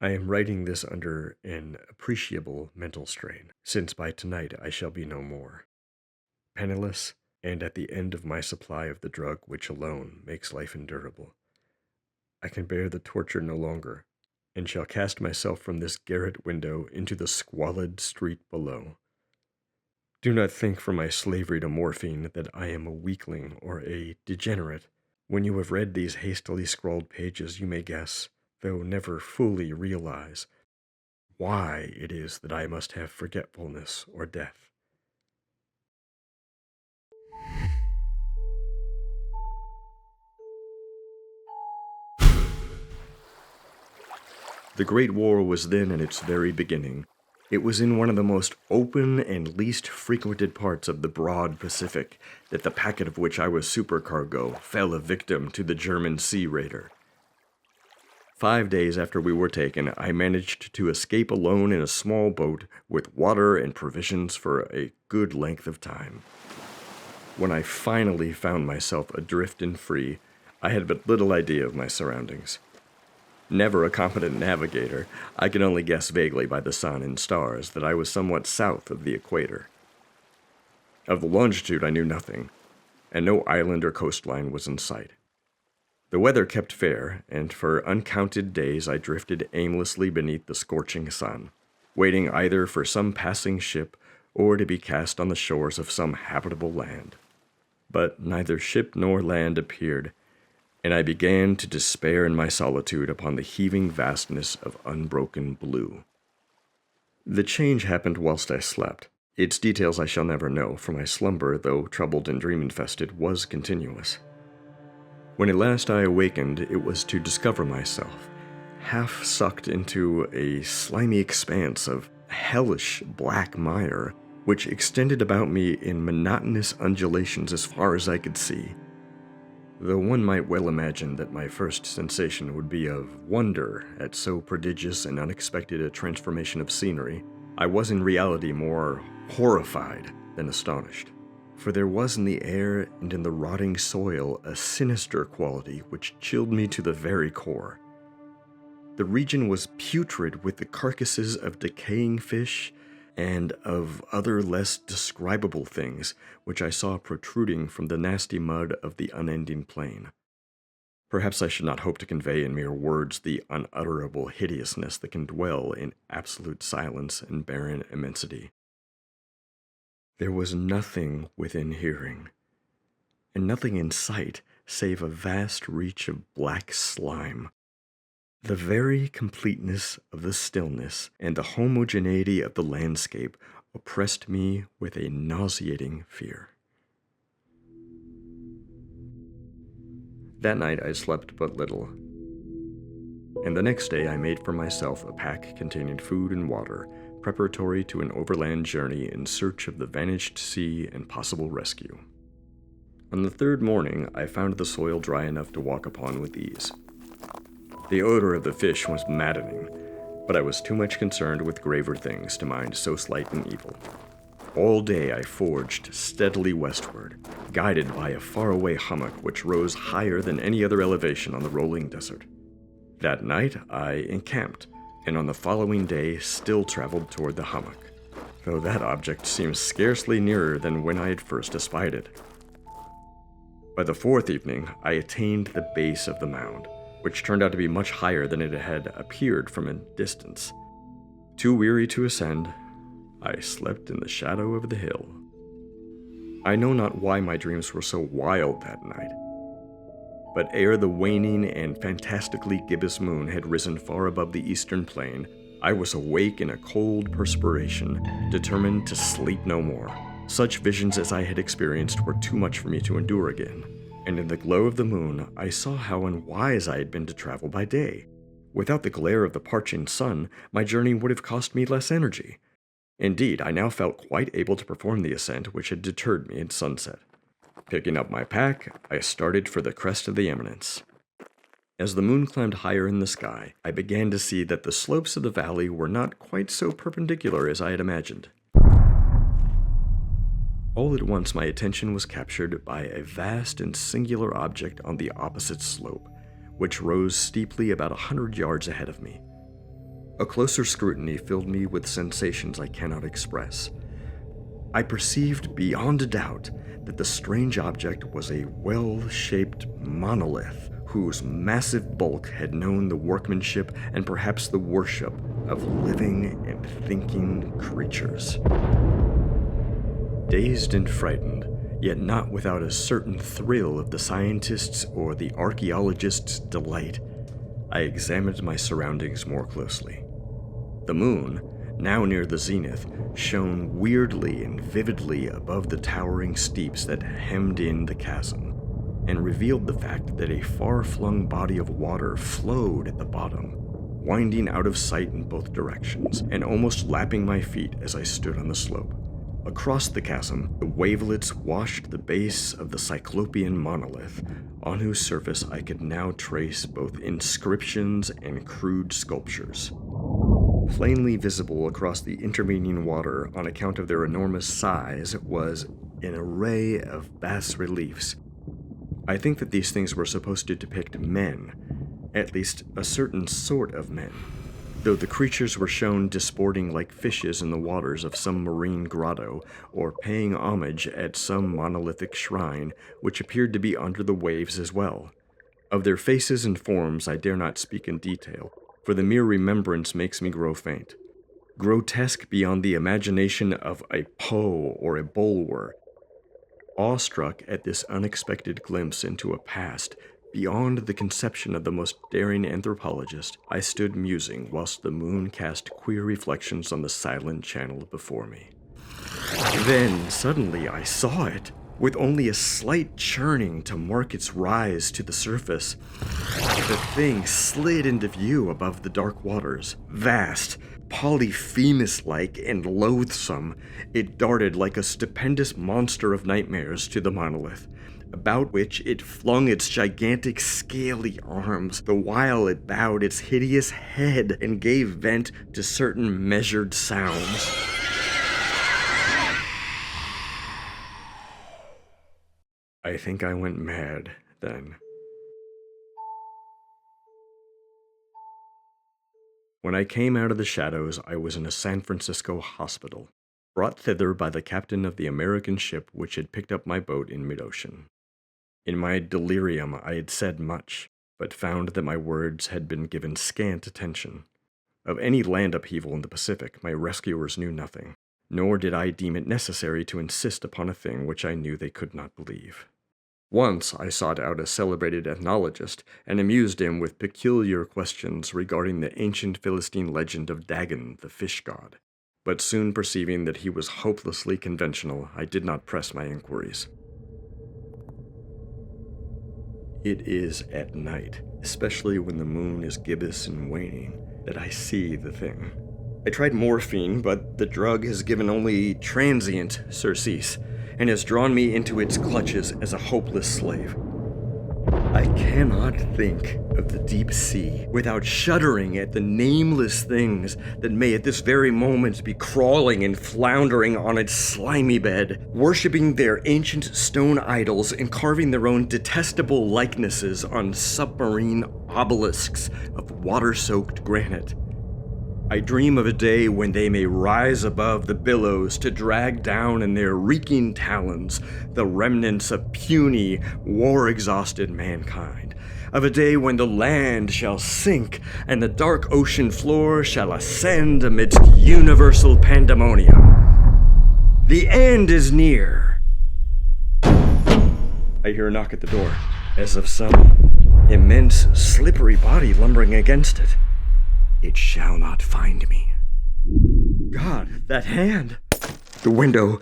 I am writing this under an appreciable mental strain, since by tonight I shall be no more. Penniless, and at the end of my supply of the drug which alone makes life endurable. I can bear the torture no longer, and shall cast myself from this garret window into the squalid street below. Do not think from my slavery to morphine that I am a weakling or a degenerate. When you have read these hastily scrawled pages, you may guess, though never fully realize, why it is that I must have forgetfulness or death. The Great War was then in its very beginning. It was in one of the most open and least frequented parts of the broad Pacific that the packet of which I was supercargo fell a victim to the German sea raider. 5 days after we were taken, I managed to escape alone in a small boat with water and provisions for a good length of time. When I finally found myself adrift and free, I had but little idea of my surroundings. Never a competent navigator, I could only guess vaguely by the sun and stars that I was somewhat south of the equator. Of the longitude I knew nothing, and no island or coastline was in sight. The weather kept fair, and for uncounted days I drifted aimlessly beneath the scorching sun, waiting either for some passing ship or to be cast on the shores of some habitable land. But neither ship nor land appeared, and I began to despair in my solitude upon the heaving vastness of unbroken blue. The change happened whilst I slept. Its details I shall never know, for my slumber, though troubled and dream-infested, was continuous. When at last I awakened, it was to discover myself, half sucked into a slimy expanse of hellish black mire, which extended about me in monotonous undulations as far as I could see. Though one might well imagine that my first sensation would be of wonder at so prodigious and unexpected a transformation of scenery, I was in reality more horrified than astonished. For there was in the air and in the rotting soil a sinister quality which chilled me to the very core. The region was putrid with the carcasses of decaying fish and of other less describable things which I saw protruding from the nasty mud of the unending plain. Perhaps I should not hope to convey in mere words the unutterable hideousness that can dwell in absolute silence and barren immensity. There was nothing within hearing, and nothing in sight save a vast reach of black slime. The very completeness of the stillness and the homogeneity of the landscape oppressed me with a nauseating fear. That night I slept but little, and the next day I made for myself a pack containing food and water, preparatory to an overland journey in search of the vanished sea and possible rescue. On the third morning, I found the soil dry enough to walk upon with ease. The odor of the fish was maddening, but I was too much concerned with graver things to mind so slight an evil. All day I forged steadily westward, guided by a faraway hummock which rose higher than any other elevation on the rolling desert. That night I encamped, and on the following day still traveled toward the hummock, though that object seemed scarcely nearer than when I had first espied it. By the fourth evening, I attained the base of the mound, which turned out to be much higher than it had appeared from a distance. Too weary to ascend, I slept in the shadow of the hill. I know not why my dreams were so wild that night, but ere the waning and fantastically gibbous moon had risen far above the eastern plain, I was awake in a cold perspiration, determined to sleep no more. Such visions as I had experienced were too much for me to endure again, and in the glow of the moon I saw how unwise I had been to travel by day. Without the glare of the parching sun, my journey would have cost me less energy. Indeed, I now felt quite able to perform the ascent which had deterred me at sunset. Picking up my pack, I started for the crest of the eminence. As the moon climbed higher in the sky, I began to see that the slopes of the valley were not quite so perpendicular as I had imagined. All at once my attention was captured by a vast and singular object on the opposite slope, which rose steeply about 100 yards ahead of me. A closer scrutiny filled me with sensations I cannot express. I perceived beyond a doubt that the strange object was a well-shaped monolith whose massive bulk had known the workmanship and perhaps the worship of living and thinking creatures. Dazed and frightened, yet not without a certain thrill of the scientist's or the archaeologist's delight, I examined my surroundings more closely. The moon, now near the zenith, shone weirdly and vividly above the towering steeps that hemmed in the chasm, and revealed the fact that a far-flung body of water flowed at the bottom, winding out of sight in both directions, and almost lapping my feet as I stood on the slope. Across the chasm, the wavelets washed the base of the cyclopean monolith, on whose surface I could now trace both inscriptions and crude sculptures. Plainly visible across the intervening water on account of their enormous size was an array of bas-reliefs. I think that these things were supposed to depict men, at least a certain sort of men, though the creatures were shown disporting like fishes in the waters of some marine grotto, or paying homage at some monolithic shrine, which appeared to be under the waves as well. Of their faces and forms I dare not speak in detail, for the mere remembrance makes me grow faint. Grotesque beyond the imagination of a Poe or a Bulwer. Awestruck at this unexpected glimpse into a past beyond the conception of the most daring anthropologist, I stood musing whilst the moon cast queer reflections on the silent channel before me. Then, suddenly, I saw it, with only a slight churning to mark its rise to the surface. The thing slid into view above the dark waters. Vast, Polyphemus-like and loathsome, it darted like a stupendous monster of nightmares to the monolith, about which it flung its gigantic scaly arms, the while it bowed its hideous head and gave vent to certain measured sounds. I think I went mad then. When I came out of the shadows, I was in a San Francisco hospital, brought thither by the captain of the American ship which had picked up my boat in mid-ocean. In my delirium I had said much, but found that my words had been given scant attention. Of any land upheaval in the Pacific, my rescuers knew nothing, nor did I deem it necessary to insist upon a thing which I knew they could not believe. Once I sought out a celebrated ethnologist and amused him with peculiar questions regarding the ancient Philistine legend of Dagon, the fish god. But soon perceiving that he was hopelessly conventional, I did not press my inquiries. It is at night, especially when the moon is gibbous and waning, that I see the thing. I tried morphine, but the drug has given only transient surcease, and has drawn me into its clutches as a hopeless slave. I cannot think of the deep sea without shuddering at the nameless things that may at this very moment be crawling and floundering on its slimy bed, worshipping their ancient stone idols and carving their own detestable likenesses on submarine obelisks of water-soaked granite. I dream of a day when they may rise above the billows to drag down in their reeking talons the remnants of puny, war-exhausted mankind. Of a day when the land shall sink and the dark ocean floor shall ascend amidst universal pandemonium. The end is near. I hear a knock at the door, as of some immense, slippery body lumbering against it. It shall not find me. God, that hand! The window!